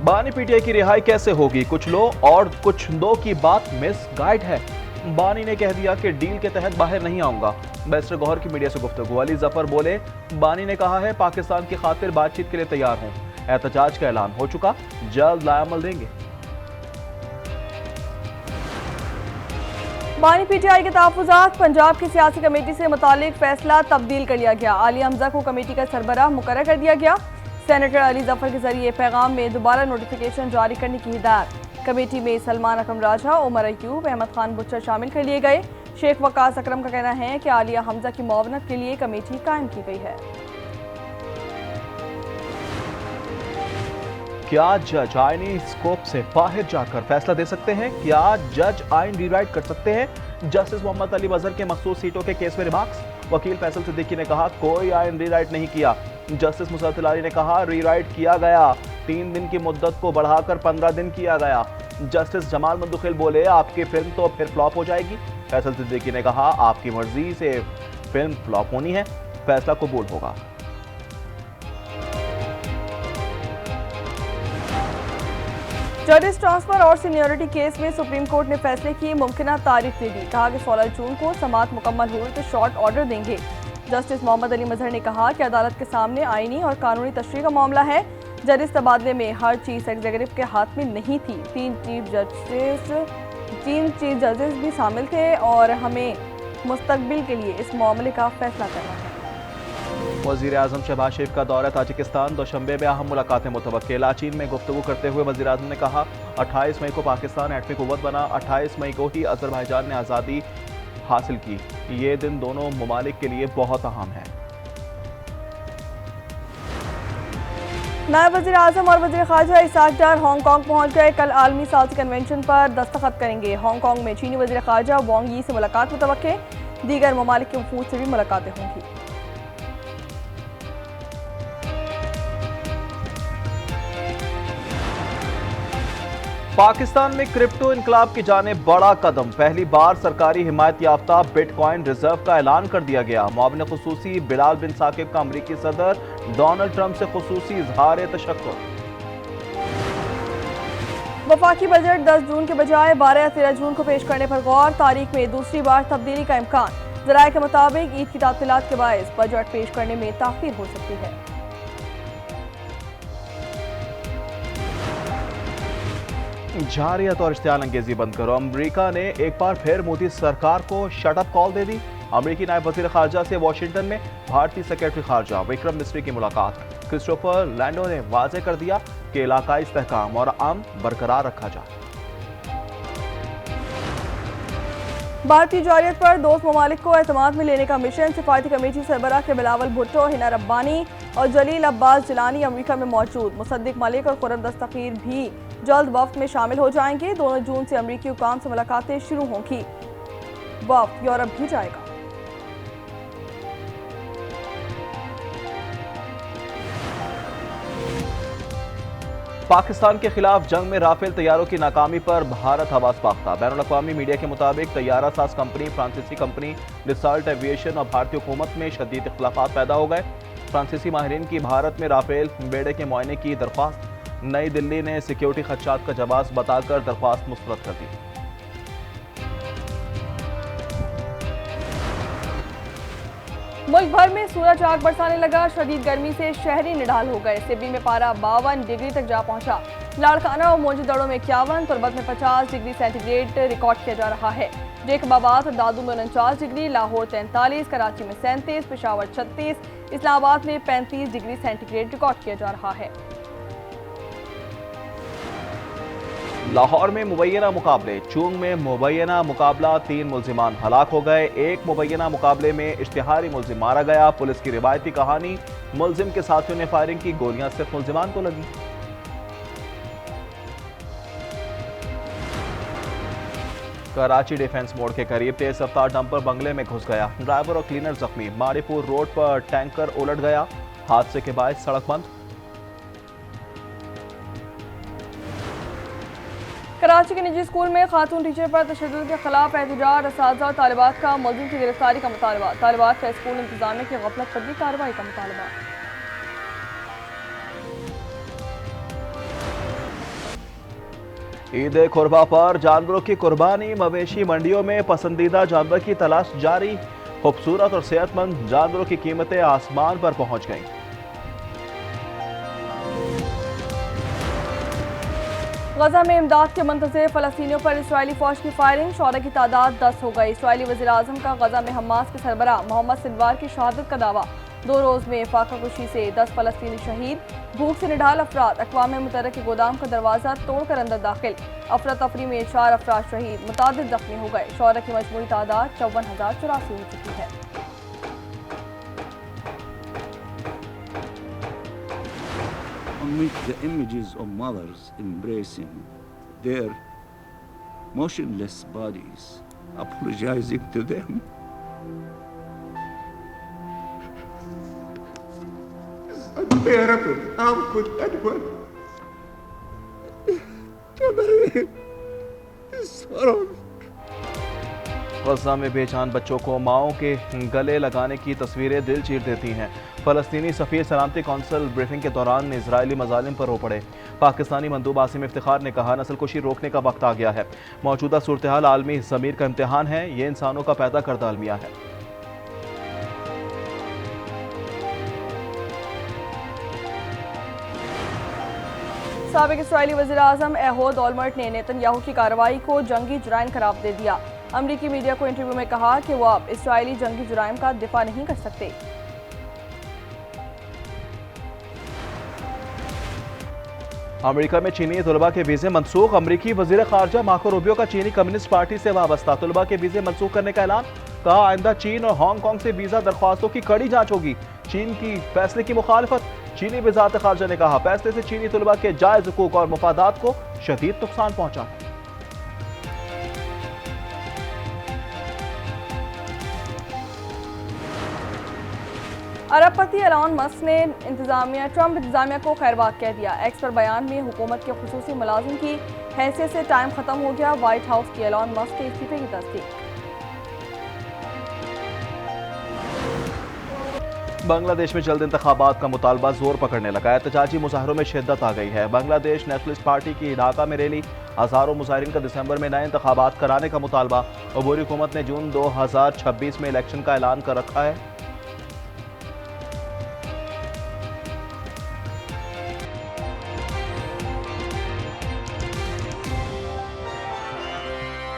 बानी पीटीआई की रिहाई कैसे होगी, कुछ लो और कुछ दो की बात मिस गाइड है। बानी ने कह दिया कि डील के तहत बाहर नहीं आऊंगा। बैरिस्टर गौहर की मीडिया से गुफ्तगू। अली जफर बोले, बानी ने कहा है पाकिस्तान की खातिर बातचीत के लिए तैयार हूं। एहतजाज का ऐलान हो चुका, जल्द लायामल देंगे। बानी पीटीआई के तहफ़्फ़ुज़ात। पंजाब की सियासी कमेटी से मुतालिक फैसला तब्दील कर लिया गया। आली हमजा को कमेटी का सरबराह मुकर्रर कर दिया गया। सेनेटर अली जफर के जरिए पैगाम में दोबारा नोटिफिकेशन जारी करने की हिदायत। कमेटी में सलमान अकरम राजा, उमर अयूब, अहमद खान बुच्चर शामिल कर लिए गए। शेख वकास अकरम का कहना है कि आलिया हमजा की मुआवनत के लिए कमेटी कायम की गई है। क्या जज आईनी स्कोप से बाहर जाकर फैसला दे सकते हैं? क्या जज आइन रीराइट कर सकते हैं? जस्टिस मोहम्मद अली मजहर के मखसूस सीटों के केस में रिमार्क्स। वकील फैसल सिद्दीकी ने कहा कोई आइन रीराइट नहीं किया। जस्टिस मुसरत तिलारी ने कहा रीराइट किया गया, 3 दिन की मुद्दत को बढ़ाकर 15 दिन किया गया। जस्टिस जमाल मंदुखिल बोले आपकी फिल्म तो फिर फ्लॉप हो जाएगी। फैसल सिद्दीकी ने कहा आपकी मर्जी से फिल्म फ्लॉप होनी है, फैसला कबूल होगा। जजेस ट्रांसफर और सीनियरिटी केस में सुप्रीम कोर्ट ने फैसले की मुमकिना तारीख दे दी। कहा कि 16 जून को समाअत मुकम्मल हुई तो शॉर्ट ऑर्डर देंगे। जस्टिस मोहम्मद अली मजहर ने कहा कि अदालत के सामने आईनी और कानूनी तशरीह का मामला है। जजेस तबादले में हर चीज एग्जीक्यूटिव के हाथ में नहीं थी। 3 चीफ जजेस भी शामिल थे और हमें मुस्तकबिल के लिए इस मामले का फैसला करना है। वज़ीर आज़म शहबाज शरीफ का दौरा ताजिकिस्तान। दोशंबे में अहम मुलाकातें मुतवक्किल। लाचीन में गुफ्तगू करते हुए वज़ीर आज़म ने कहा 28 मई को पाकिस्तान एटमी कुव्वत बना। 28 मई को ही अज़रबैजान ने आज़ादी हासिल की। ये दिन दोनों ममालिक के लिए बहुत अहम है। नायब वज़ीर आज़म और वज़ीर ख़ारजा इसाक डार हांगकांग पहुंच गए। कल आलमी साल्सी कन्वेंशन पर दस्तखत करेंगे। हांगकांग में चीनी वज़ीर ख़ारजा वांग यी से मुलाकात मुतवक्के। दीगर ममालिक के वफूद से भी मुलाकातें होंगी। पाकिस्तान में क्रिप्टो इनकलाब की जानिब बड़ा कदम। पहली बार सरकारी हिमायत याफ्ता बिटकॉइन रिजर्व का ऐलान कर दिया गया। मुआविन खुसूसी बिलाल बिन साकिब का अमरीकी सदर डोनाल्ड ट्रंप से खुसूसी इजहार तशक्कुर। वफाकी बजट 10 जून के बजाय 12 या 13 जून को पेश करने पर गौर। तारीख में दूसरी बार तब्दीली का इम्कान। ज़राए के मुताबिक ईद की तातीलात के बायस बजट पेश करने में ताख़ीर हो सकती है। जारियत और इश्तियाल अंगेजी बंद करो। अमरीका ने एक बार फिर मोदी सरकार को शटअप कॉल दे दी। अमरीकी नायब वज़ीर ख़ारजा से वाशिंगटन में भारतीय सेक्रेटरी ख़ारजा विक्रम मिस्री की मुलाकात। क्रिस्टोफर लैंडो ने वाज़े कर दिया कि इलाकाई इस्तेहकाम और अमन बरकरार रखा जाए। भारतीय जारियत पर दोस्त ममालिक को एतमाद में लेने का मिशन। सिफारती कमेटी सरबराह के बिलावल भुट्टो, हिना रब्बानी और जलील अब्बास जिलानी अमरीका में मौजूद। मुसद्दिक मलिक और खुर्रम दस्तगीर भी जल्द वफ्द में शामिल हो जाएंगे। 2 जून से अमरीकी हुकाम से मुलाकातें शुरू होंगी। वफ्द यूरोप भी जाएगा। पाकिस्तान के खिलाफ जंग में राफेल तैयारों की नाकामी पर भारत हवास बाख्ता। बैनुल अक़वामी मीडिया के मुताबिक तैयारा साज कंपनी फ्रांसीसी कंपनी डिसॉल्ट एविएशन और भारतीय हुकूमत में शदीद इख्तिलाफात पैदा हो गए। फ्रांसीसी माहिरीन की भारत में राफेल बेड़े के मुआयने की दरख्वास्त। नई दिल्ली ने सिक्योरिटी खदशात का जवाब बताकर दरख्वास्त मुस्तरद कर दी। मुल्क भर में सूरज आग बरसाने लगा। शदीद गर्मी से शहरी निढाल हो गए। सिवनी में पारा 52 डिग्री तक जा पहुंचा। लाड़काना और मोजदड़ों में 51, तुरबत में 50 डिग्री सेंटीग्रेड रिकॉर्ड किया जा रहा है। जेकबाबाद और दादू में 49 डिग्री, लाहौर 43, कराची में 37, पेशावर 36, इस्लामाबाद में 35 डिग्री सेंटीग्रेड रिकॉर्ड किया जा रहा है। लाहौर में मुबैना मुकाबले। चूंग में मुबैना मुकाबला, 3 मुल्जिमान हलाक हो गए। एक मुबैना मुकाबले में इश्तिहारी मुल्जिम मारा गया। पुलिस की रिवायती कहानी, मुल्जिम के साथियों ने फायरिंग की, गोलियां सिर्फ मुल्जिमान को लगी। कराची डिफेंस मोड़ के करीब तेज रफ्तार डंपर बंगले में घुस गया। ड्राइवर और क्लीनर जख्मी। माड़ीपुर रोड पर टैंकर उलट गया। हादसे के बाद सड़क बंद। कराची के निजी स्कूल में खातून टीचर पर तशद्दुद के खिलाफ एहतजाज। असातिज़ा और तालिबात का मुल्ज़िम की गिरफ्तारी का मुतालबा। तालिबात का स्कूल इंतजामिया की गफलत पर भी कार्रवाई का मुतालबा। ईद कुर्बा पर जानवरों की कुर्बानी, मवेशी मंडियों में पसंदीदा जानवर की तलाश जारी। खूबसूरत और सेहतमंद जानवरों की कीमतें आसमान पर पहुंच गईं। गजा में इमदाद के मुंतज़िर फ़लस्तीनियों पर इस्राएली फ़ौज की फायरिंग, शौहदा की तादाद 10 हो गई। इस्राएली वज़ीर आज़म का गजा में हमास के सरबराह मोहम्मद सिनवार की शहादत का दावा। 2 रोज़ में फाका कुशी से 10 फ़लस्तीनी शहीद। भूख से निढाल अफराद, अक़वाम मुत्तहिदा के गोदाम का दरवाज़ा तोड़कर अंदर दाखिल। अफरा तफरी में 4 अफराद शहीद, मुतादिद ज़ख्मी हो गए। शौहदा की मजमूई तादाद 54,084 हो चुकी है। Amid the images of mothers embracing their motionless bodies, apologizing to them, unbearable. How could anyone tolerate this horror? गजा में बेजान बच्चों को माओं के गले लगाने की तस्वीरें दिल चीर देती हैं। फ़लस्तीनी सफ़ीर सलामती कौंसिल ब्रीफिंग के दौरान इजरायली मजालिम पर रो पड़े। पाकिस्तानी मंदूब आसिम इफ्तिखार ने कहा, नस्लकुशी रोकने का वक्त आ गया है। मौजूदा सूरत हाल आलमी ज़मीर का इम्तिहान है, ये इंसानों का पैदा करदा अलमिया है। साबिक इस्राएली वज़ीर आज़म एहोद ओलमर्ट ने नेतन्याहू की कार्रवाई को जंगी जुराइम करार दे दिया। अमरीकी मीडिया को इंटरव्यू में कहा कि वो अब इस्राएली जंगी जुराइम का दिफा नहीं कर सकते। अमेरिका में चीनी तलबा के वीज़े मनसूख। अमरीकी वज़ीर ख़ारजा मार्को रूबियो का चीनी कम्युनिस्ट पार्टी से वाबस्ता तलबा के वीज़े मनसूख करने का ऐलान। कहा, आइंदा चीन और हांगकांग से वीज़ा दरख्वास्तों की कड़ी जांच होगी। चीन की फैसले की मुखालफत। चीनी वज़ारत ख़ारजा ने कहा, फैसले से चीनी तलबा के जायज़ हुकूक और मफादात को शदीद नुकसान पहुंचा। अरबपति एलॉन मस्क ने ट्रंप इंतजामिया को खैरबाद कह दिया। एक्स पर बयान में हुकूमत के खुसूसी मुलाजिम की हैसियत से टाइम खत्म हो गया। व्हाइट हाउस की एलॉन मस्क के इस्तीफे की तस्दीक। बांग्लादेश में जल्द इंतखाबात का मुतालबा जोर पकड़ने लगा। एहतजाजी मुजाहरों में शिद्दत आ गई है। बांग्लादेश नेशनलिस्ट पार्टी की ढाका में रैली। हजारों मुजाहिरीन का दिसंबर में नए इंतखाबात कराने का मुतालबा। अबूरी हुकूमत ने जून 2026 में इलेक्शन का ऐलान कर रखा है।